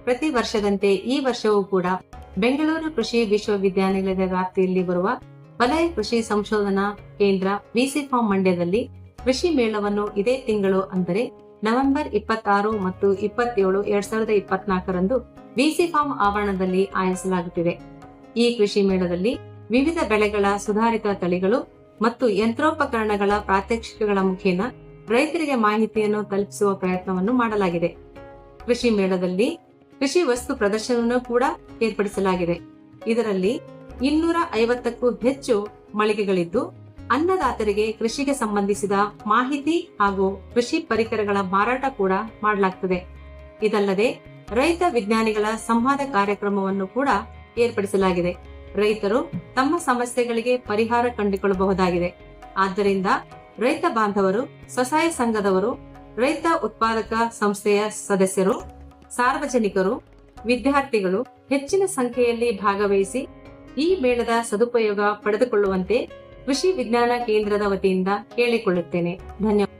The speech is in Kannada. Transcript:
ಪ್ರತಿ ವರ್ಷದಂತೆ ಈ ವರ್ಷವೂ ಕೂಡ ಬೆಂಗಳೂರು ಕೃಷಿ ವಿಶ್ವವಿದ್ಯಾನಿಲಯದ ವ್ಯಾಪ್ತಿಯಲ್ಲಿ ಬರುವ ವಲಯ ಕೃಷಿ ಸಂಶೋಧನಾ ಕೇಂದ್ರ ವಿಸಿ ಫಾರ್ಮ್ ಮಂಡ್ಯದಲ್ಲಿ ಕೃಷಿ ಮೇಳವನ್ನು ಇದೇ ತಿಂಗಳು ಅಂದರೆ ನವೆಂಬರ್ 26 ಮತ್ತು 27, 2024ರಂದು ವಿಸಿ ಫಾರ್ಮ್ ಆವರಣದಲ್ಲಿ ಆಯೋಜಿಸಲಾಗುತ್ತಿದೆ. ಈ ಕೃಷಿ ಮೇಳದಲ್ಲಿ ವಿವಿಧ ಬೆಳೆಗಳ ಸುಧಾರಿತ ತಳಿಗಳು ಮತ್ತು ಯಂತ್ರೋಪಕರಣಗಳ ಪ್ರಾತ್ಯಕ್ಷಿಕೆಗಳ ಮುಖೇನ ರೈತರಿಗೆ ಮಾಹಿತಿಯನ್ನು ತಲುಪಿಸುವ ಪ್ರಯತ್ನವನ್ನು ಮಾಡಲಾಗಿದೆ. ಕೃಷಿ ಮೇಳದಲ್ಲಿ ಕೃಷಿ ವಸ್ತು ಪ್ರದರ್ಶನವನ್ನು ಕೂಡ ಏರ್ಪಡಿಸಲಾಗಿದೆ. ಇದರಲ್ಲಿ 250ಕ್ಕೂ ಹೆಚ್ಚು ಮಳಿಗೆಗಳಿದ್ದು ಅನ್ನದಾತರಿಗೆ ಕೃಷಿಗೆ ಸಂಬಂಧಿಸಿದ ಮಾಹಿತಿ ಹಾಗೂ ಕೃಷಿ ಪರಿಕರಗಳ ಮಾರಾಟ ಕೂಡ ಮಾಡಲಾಗುತ್ತದೆ. ಇದಲ್ಲದೆ ರೈತ ವಿಜ್ಞಾನಿಗಳ ಸಂವಾದ ಕಾರ್ಯಕ್ರಮವನ್ನು ಕೂಡ ಏರ್ಪಡಿಸಲಾಗಿದೆ. ರೈತರು ತಮ್ಮ ಸಮಸ್ಯೆಗಳಿಗೆ ಪರಿಹಾರ ಕಂಡುಕೊಳ್ಳಬಹುದಾಗಿದೆ. ಆದ್ದರಿಂದ ರೈತ ಬಾಂಧವರು, ಸ್ವಸಹಾಯ ಸಂಘದವರು, ರೈತ ಉತ್ಪಾದಕ ಸಂಸ್ಥೆಯ ಸದಸ್ಯರು, ಸಾರ್ವಜನಿಕರು, ವಿದ್ಯಾರ್ಥಿಗಳು ಹೆಚ್ಚಿನ ಸಂಖ್ಯೆಯಲ್ಲಿ ಭಾಗವಹಿಸಿ ಈ ಮೇಳದ ಸದುಪಯೋಗ ಪಡೆದುಕೊಳ್ಳುವಂತೆ ಕೃಷಿ ವಿಜ್ಞಾನ ಕೇಂದ್ರದ ವತಿಯಿಂದ ಕೇಳಿಕೊಳ್ಳುತ್ತೇನೆ. ಧನ್ಯವಾದ.